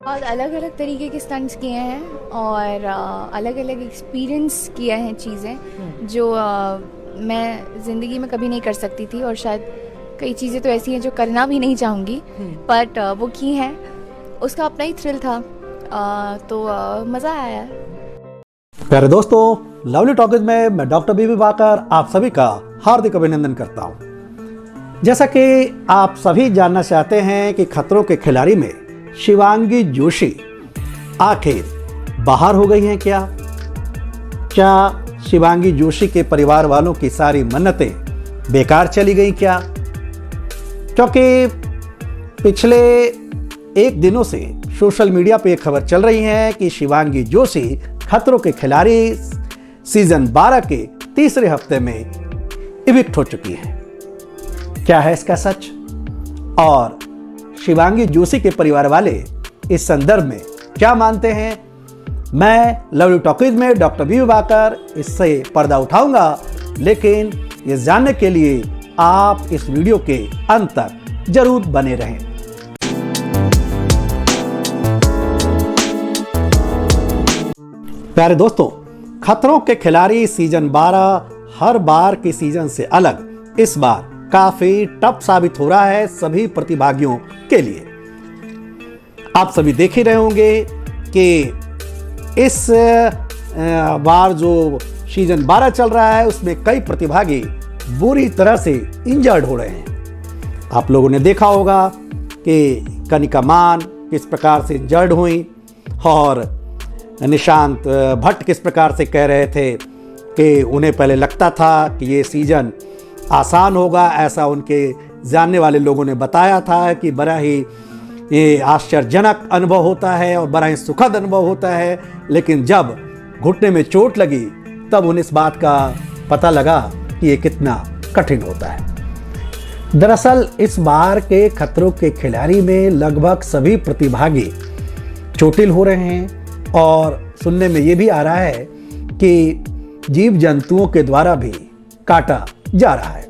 बहुत अलग अलग तरीके के स्टंट्स किए हैं और अलग अलग एक्सपीरियंस किया है चीज़ें जो मैं ज़िंदगी में कभी नहीं कर सकती थी, और शायद कई चीज़ें तो ऐसी हैं जो करना भी नहीं चाहूँगी, बट वो की हैं। उसका अपना ही थ्रिल था, तो मज़ा आया। प्यारे दोस्तों, लवली टॉकीज में मैं डॉक्टर बीबी बाकर आप सभी का हार्दिक अभिनंदन करता हूं। जैसा कि आप सभी जानना चाहते हैं कि खतरों के खिलाड़ी में शिवांगी जोशी आखिर बाहर हो गई हैं क्या शिवांगी जोशी के परिवार वालों की सारी मन्नतें बेकार चली गई क्या? क्योंकि पिछले एक दिनों से सोशल मीडिया पे एक खबर चल रही है कि शिवांगी जोशी खतरों के खिलाड़ी सीजन 12 के तीसरे हफ्ते में इविक्ट हो चुकी है। क्या है इसका सच? और शिवांगी जोशी के परिवार वाले इस संदर्भ में क्या मानते हैं? मैं लवली टॉकीज में डॉक्टर बीबी बाकर इससे पर्दा उठाऊंगा, लेकिन ये जानने के लिए आप इस वीडियो के अंत तक जरूर बने रहें। प्यारे दोस्तों, खतरों के खिलाड़ी सीजन 12 हर बार के सीजन से अलग इस बार काफी टफ साबित हो रहा है सभी प्रतिभागियों के लिए। आप सभी देख ही रहे होंगे कि इस बार जो सीजन 12 चल रहा है उसमें कई प्रतिभागी बुरी तरह से इंजर्ड हो रहे हैं। आप लोगों ने देखा होगा कि कनिका मान किस प्रकार से इंजर्ड हुई और निशांत भट्ट किस प्रकार से कह रहे थे कि उन्हें पहले लगता था कि ये सीजन आसान होगा, ऐसा उनके जानने वाले लोगों ने बताया था कि बड़ा ही ये आश्चर्यजनक अनुभव होता है और बड़ा ही सुखद अनुभव होता है। लेकिन जब घुटने में चोट लगी तब उन्हें इस बात का पता लगा कि ये कितना कठिन होता है। दरअसल इस बार के खतरों के खिलाड़ी में लगभग सभी प्रतिभागी चोटिल हो रहे हैं और सुनने में ये भी आ रहा है कि जीव जंतुओं के द्वारा भी काटा जा रहा है।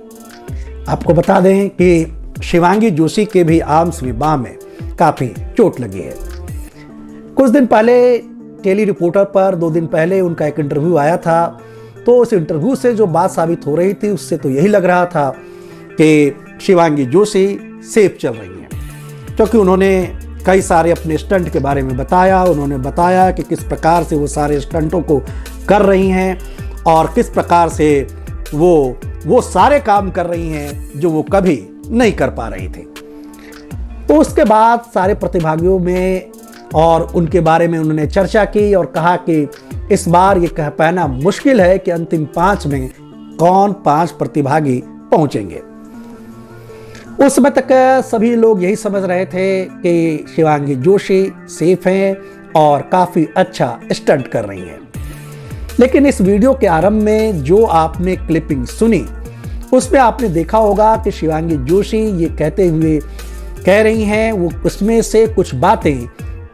आपको बता दें कि शिवांगी जोशी के भी आर्म्स में बाह में काफी चोट लगी है। कुछ दिन पहले टेली रिपोर्टर पर 2 दिन पहले उनका एक इंटरव्यू आया था, तो उस इंटरव्यू से जो बात साबित हो रही थी उससे तो यही लग रहा था कि शिवांगी जोशी सेफ चल रही हैं, क्योंकि उन्होंने कई सारे अपने स्टंट के बारे में बताया। उन्होंने बताया कि किस प्रकार से वो सारे स्टंटों को कर रही हैं और किस प्रकार से वो सारे काम कर रही हैं जो वो कभी नहीं कर पा रही थी। तो उसके बाद सारे प्रतिभागियों में और उनके बारे में उन्होंने चर्चा की और कहा कि इस बार ये कह पाना मुश्किल है कि अंतिम 5 में कौन 5 प्रतिभागी पहुंचेंगे। उस समय तक सभी लोग यही समझ रहे थे कि शिवांगी जोशी सेफ हैं और काफी अच्छा स्टंट कर रही हैं। लेकिन इस वीडियो के आरंभ में जो आपने क्लिपिंग सुनी उसमें आपने देखा होगा कि शिवांगी जोशी ये कहते हुए कह रही हैं, वो उसमें से कुछ बातें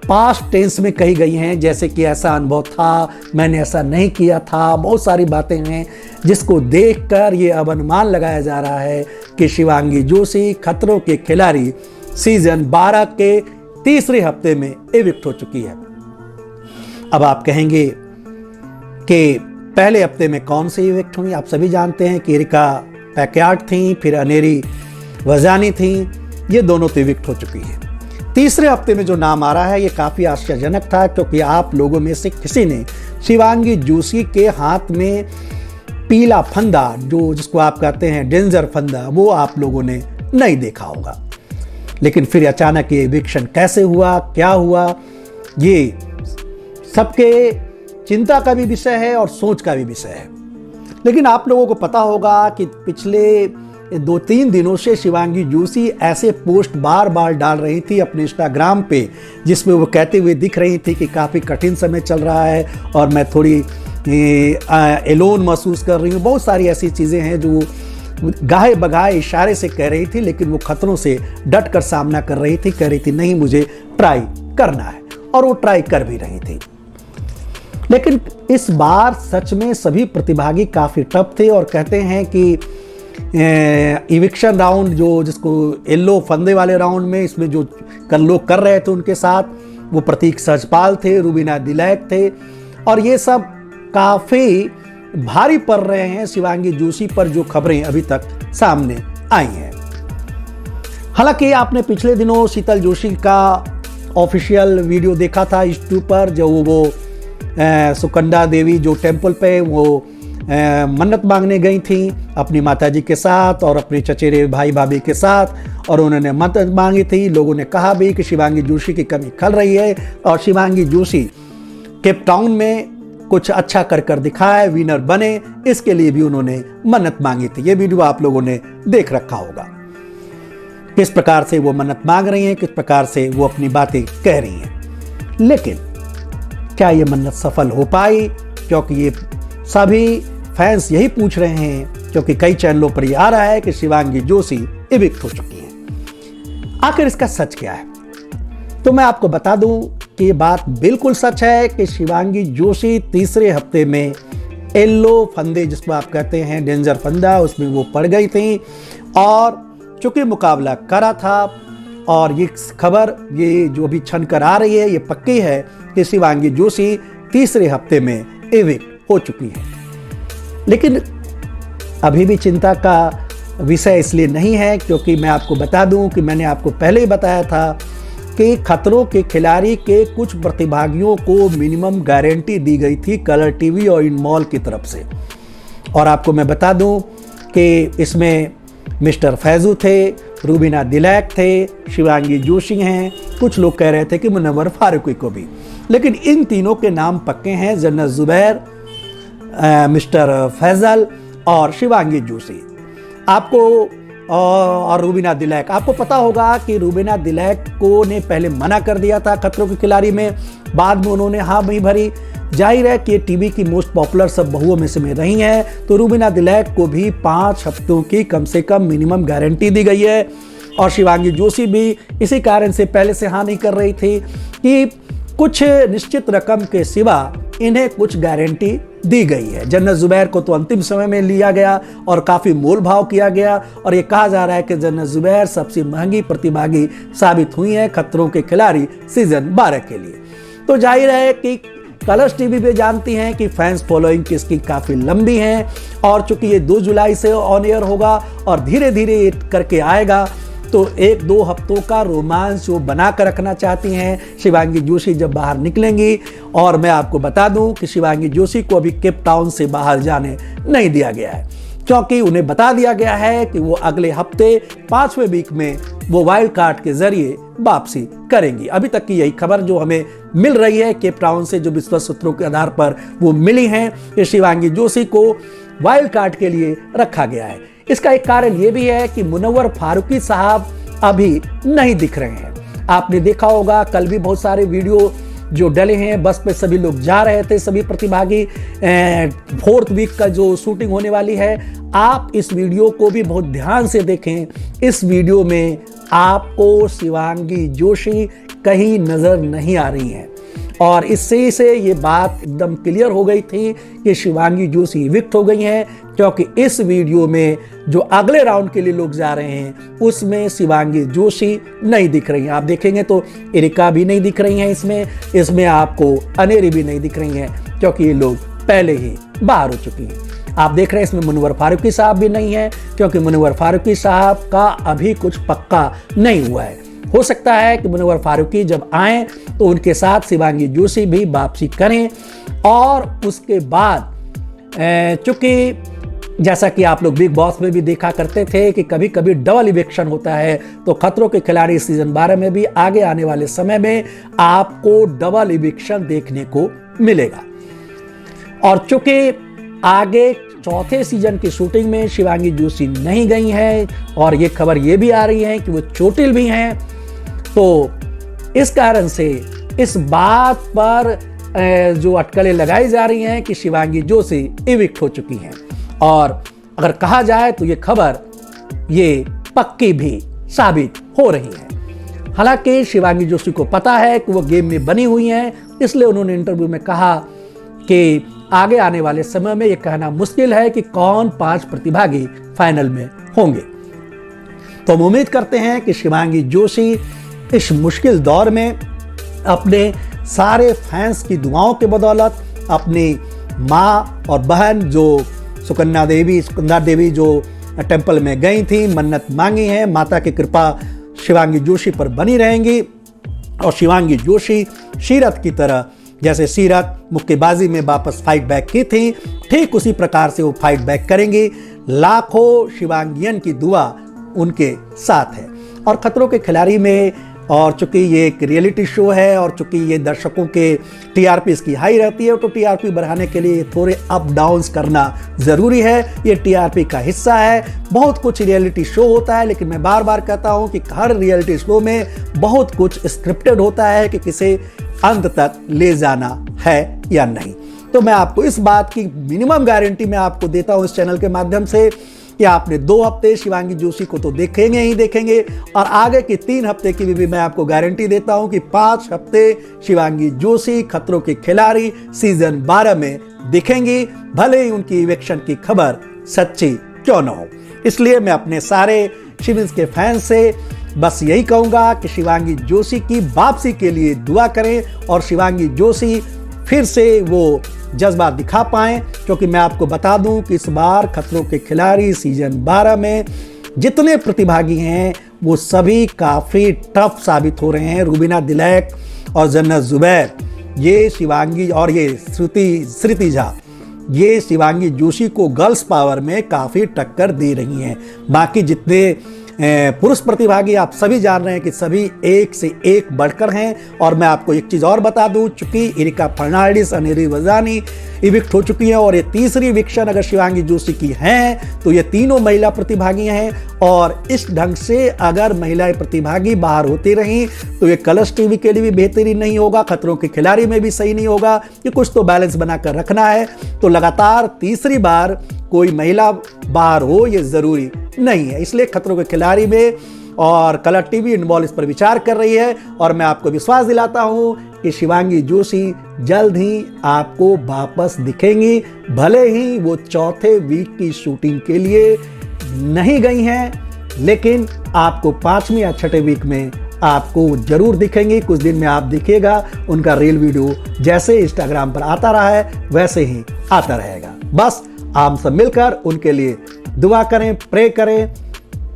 पास्ट टेंस में कही गई हैं, जैसे कि ऐसा अनुभव था, मैंने ऐसा नहीं किया था। बहुत सारी बातें हैं जिसको देखकर ये अब अनुमान लगाया जा रहा है कि शिवांगी जोशी खतरों के खिलाड़ी सीजन 12 के तीसरे हफ्ते में इविक्ट हो चुकी है। अब आप कहेंगे कि पहले हफ्ते में कौन सी इविक्ट हुई? आप सभी जानते हैं कि एरिका पैकयार्ड थी, फिर अनेरी वजानी थी, ये दोनों तो इविक्ट हो चुकी हैं। तीसरे हफ्ते में जो नाम आ रहा है ये काफ़ी आश्चर्यजनक था, क्योंकि आप लोगों में से किसी ने शिवांगी जोशी के हाथ में पीला फंदा, जो जिसको आप कहते हैं डेंजर फंदा, वो आप लोगों ने नहीं देखा होगा। लेकिन फिर अचानक ये इविक्शन कैसे हुआ, क्या हुआ, ये सबके चिंता का भी विषय है और सोच का भी विषय है। लेकिन आप लोगों को पता होगा कि पिछले 2-3 दिनों से शिवांगी जोशी ऐसे पोस्ट बार बार डाल रही थी अपने इंस्टाग्राम पे, जिसमें वो कहते हुए दिख रही थी कि काफ़ी कठिन समय चल रहा है और मैं थोड़ी एलोन महसूस कर रही हूँ। बहुत सारी ऐसी चीज़ें हैं जो गाहे बगाहे इशारे से कह रही थी, लेकिन वो खतरों से डट कर सामना कर रही थी। कह रही थी नहीं, मुझे ट्राई करना है, और वो ट्राई कर भी रही थी। लेकिन इस बार सच में सभी प्रतिभागी काफ़ी टफ थे और कहते हैं कि इविक्शन राउंड जो जिसको येलो फंदे वाले राउंड में इसमें जो लोग कर रहे थे उनके साथ वो प्रतीक सचपाल थे, रूबीना दिलैक थे, और ये सब काफ़ी भारी पड़ रहे हैं शिवांगी जोशी पर, जो खबरें अभी तक सामने आई हैं। हालांकि आपने पिछले दिनों शीतल जोशी का ऑफिशियल वीडियो देखा था यूट्यूब पर, जो वो सुकंदा देवी जो टेम्पल पे वो मन्नत मांगने गई थी अपनी माताजी के साथ और अपने चचेरे भाई भाभी के साथ, और उन्होंने मन्नत मांगी थी। लोगों ने कहा भी कि शिवांगी जोशी की कमी खल रही है, और शिवांगी जोशी केप टाउन में कुछ अच्छा कर दिखाए, विनर बने, इसके लिए भी उन्होंने मन्नत मांगी थी। ये वीडियो आप लोगों ने देख रखा होगा, किस प्रकार से वो मन्नत मांग रही हैं, किस प्रकार से वो अपनी बातें कह रही हैं। लेकिन क्या ये मन्नत सफल हो पाई? क्योंकि ये सभी फैंस यही पूछ रहे हैं, क्योंकि कई चैनलों पर ये आ रहा है कि शिवांगी जोशी इविक्ट हो चुकी हैं। आखिर इसका सच क्या है? तो मैं आपको बता दूं कि ये बात बिल्कुल सच है कि शिवांगी जोशी तीसरे हफ्ते में येलो फंदे, जिसको आप कहते हैं डेंजर फंदा, उसमें वो पड़ गई थी, और चूंकि मुकाबला करा था, और ये खबर ये जो भी छन कर आ रही है ये पक्की है कि शिवांगी जोशी तीसरे हफ्ते में इविक्ट हो चुकी है। लेकिन अभी भी चिंता का विषय इसलिए नहीं है, क्योंकि मैं आपको बता दूं कि मैंने आपको पहले ही बताया था कि खतरों के खिलाड़ी के कुछ प्रतिभागियों को मिनिमम गारंटी दी गई थी कलर टीवी और इनमॉल की तरफ से। और आपको मैं बता दूं कि इसमें मिस्टर फैजू थे, रूबीना दिलैक थे, शिवांगी जोशी हैं, कुछ लोग कह रहे थे कि मुनव्वर फारूकी को भी। लेकिन इन तीनों के नाम पक्के हैं, जन्नत जुबैर, मिस्टर फैजल और शिवांगी जोशी। आपको और रूबीना दिलैक, आपको पता होगा कि रूबीना दिलैक को ने पहले मना कर दिया था खतरों के खिलाड़ी में, बाद में उन्होंने हाँ नहीं भरी। जाहिर है कि ये टीवी की मोस्ट पॉपुलर सब बहुओं में से में रही हैं, तो रूबीना दिलैक को भी 5 हफ्तों की कम से कम मिनिमम गारंटी दी गई है। और शिवांगी जोशी भी इसी कारण से पहले से हाँ नहीं कर रही थी कि कुछ निश्चित रकम के सिवा इन्हें कुछ गारंटी दी गई है। जन्नत जुबैर को तो अंतिम समय में लिया गया और काफ़ी मोल भाव किया गया, और ये कहा जा रहा है कि जन्नत जुबैर सबसे महंगी प्रतिभागी साबित हुई है खतरों के खिलाड़ी सीजन 12 के लिए। तो जाहिर है कि कलर्स टीवी पे जानती हैं कि फैंस फॉलोइंग किसकी काफ़ी लंबी है, और चूंकि ये 2 जुलाई से ऑन एयर होगा और धीरे धीरे करके आएगा, तो 1-2 हफ्तों का रोमांस वो बना कर रखना चाहती हैं शिवांगी जोशी जब बाहर निकलेंगी। और मैं आपको बता दूं कि शिवांगी जोशी को अभी केप टाउन से बाहर जाने नहीं दिया गया है, क्योंकि उन्हें बता दिया गया है कि वो अगले हफ्ते 5वें वीक में वो वाइल्ड कार्ड के जरिए वापसी करेंगी। अभी तक की यही खबर जो हमें मिल रही है केप टाउन से, जो विश्वस्त सूत्रों के आधार पर वो मिली हैं कि शिवांगी जोशी को वाइल्ड कार्ड के लिए रखा गया है। इसका एक कारण ये भी है कि मुनव्वर फारूकी साहब अभी नहीं दिख रहे हैं। आपने देखा होगा कल भी बहुत सारे वीडियो जो डले हैं, बस पे सभी लोग जा रहे थे, सभी प्रतिभागी। 4th वीक का जो शूटिंग होने वाली है, आप इस वीडियो को भी बहुत ध्यान से देखें। इस वीडियो में आपको शिवांगी जोशी कहीं नजर नहीं आ रही हैं, और इससे से ये बात एकदम क्लियर हो गई थी कि शिवांगी जोशी इविक्ट हो गई हैं, क्योंकि इस वीडियो में जो अगले राउंड के लिए लोग जा रहे हैं उसमें शिवांगी जोशी नहीं दिख रही हैं। आप देखेंगे तो एरिका भी नहीं दिख रही हैं, इसमें आपको अनेरी भी नहीं दिख रही हैं, क्योंकि ये लोग पहले ही बाहर हो चुकी हैं। आप देख रहे हैं इसमें मुनव्वर फारूकी साहब भी नहीं है, क्योंकि मुनव्वर फारूकी साहब का अभी कुछ पक्का नहीं हुआ है। हो सकता है कि मुनव्वर फारूकी जब आएँ तो उनके साथ शिवांगी जोशी भी वापसी करें, और उसके बाद चूंकि जैसा कि आप लोग बिग बॉस में भी देखा करते थे कि कभी कभी डबल इविक्शन होता है, तो खतरों के खिलाड़ी सीजन 12 में भी आगे आने वाले समय में आपको डबल इविक्शन देखने को मिलेगा। और चूंकि आगे 4थे सीजन की शूटिंग में शिवांगी जोशी नहीं गई हैं, और ये खबर ये भी आ रही है कि वो चोटिल भी हैं, तो इस कारण से इस बात पर जो अटकलें लगाई जा रही हैं कि शिवांगी जोशी इविक्ट हो चुकी हैं। और अगर कहा जाए तो ये खबर ये पक्की भी साबित हो रही है। हालांकि शिवांगी जोशी को पता है कि वो गेम में बनी हुई हैं, इसलिए उन्होंने इंटरव्यू में कहा कि आगे आने वाले समय में ये कहना मुश्किल है कि कौन 5 प्रतिभागी फाइनल में होंगे। तो हम उम्मीद करते हैं कि शिवांगी जोशी इस मुश्किल दौर में अपने सारे फैंस की दुआओं के बदौलत, अपनी माँ और बहन जो सुकन्या देवी जो टेंपल में गई थी, मन्नत मांगी है, माता की कृपा शिवांगी जोशी पर बनी रहेंगी। और शिवांगी जोशी सीरत की तरह, जैसे सीरत मुक्केबाजी में वापस फाइट बैक की थी, ठीक उसी प्रकार से वो फाइट बैक करेंगी। लाखों शिवांगियन की दुआ उनके साथ है। और खतरों के खिलाड़ी में, और चूंकि ये एक रियलिटी शो है और चूंकि ये दर्शकों के टीआरपी इसकी हाई रहती है, तो टीआरपी बढ़ाने के लिए थोड़े अप डाउन्स करना ज़रूरी है। ये टीआरपी का हिस्सा है। बहुत कुछ रियलिटी शो होता है, लेकिन मैं बार बार कहता हूँ कि हर रियलिटी शो में बहुत कुछ स्क्रिप्टेड होता है कि किसे अंत तक ले जाना है या नहीं। तो मैं आपको इस बात की मिनिमम गारंटी मैं आपको देता हूँ इस चैनल के माध्यम से कि आपने 2 हफ्ते शिवांगी जोशी को तो देखेंगे ही देखेंगे, और आगे के 3 हफ्ते की भी मैं आपको गारंटी देता हूं कि 5 हफ्ते शिवांगी जोशी खतरों के खिलाड़ी सीजन 12 में दिखेंगी, भले ही उनकी इवेक्शन की खबर सच्ची क्यों न हो। इसलिए मैं अपने सारे शिविंस के फैंस से बस यही कहूंगा कि शिवांगी जोशी की वापसी के लिए दुआ करें और शिवांगी जोशी फिर से वो जज्बा दिखा पाएं, क्योंकि मैं आपको बता दूं कि इस बार खतरों के खिलाड़ी सीजन 12 में जितने प्रतिभागी हैं वो सभी काफ़ी टफ साबित हो रहे हैं। रुबीना दिलैक और जन्नत जुबैर, ये शिवांगी और ये श्रुति झा, ये शिवांगी जोशी को गर्ल्स पावर में काफ़ी टक्कर दे रही हैं। बाकी जितने पुरुष प्रतिभागी आप सभी जान रहे हैं कि सभी एक से एक बढ़कर हैं। और मैं आपको एक चीज़ और बता दूं, चूंकि एरिका फर्नांडिस, अनेरी वजानी इविक्ट हो चुकी हैं और ये तीसरी इविक्शन अगर शिवांगी जोशी की है तो ये तीनों महिला प्रतिभागी हैं। और इस ढंग से अगर महिला प्रतिभागी बाहर होती रहीं तो ये कलर्स टीवी के लिए भी बेहतरीन नहीं होगा, खतरों के खिलाड़ी में भी सही नहीं होगा, कि कुछ तो बैलेंस बनाकर रखना है। तो लगातार तीसरी बार कोई महिला बाहर हो ये ज़रूरी नहीं है। इसलिए खतरों के खिलाड़ी में और कलर टीवी इन्वॉल्व इस पर विचार कर रही है, और मैं आपको विश्वास दिलाता हूं कि शिवांगी जोशी जल्द ही आपको वापस दिखेंगी। भले ही वो चौथे वीक की शूटिंग के लिए नहीं गई हैं, लेकिन आपको 5वें या 6ठे वीक में आपको जरूर दिखेंगी। कुछ दिन में आप दिखेगा, उनका रील वीडियो जैसे इंस्टाग्राम पर आता रहा है वैसे ही आता रहेगा। बस आप सब मिलकर उनके लिए दुआ करें, प्रे करें।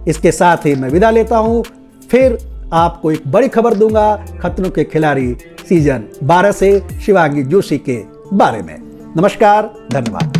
इसके साथ ही मैं विदा लेता हूं। फिर आपको एक बड़ी खबर दूंगा खतरों के खिलाड़ी सीजन 12 से शिवांगी जोशी के बारे में। नमस्कार, धन्यवाद।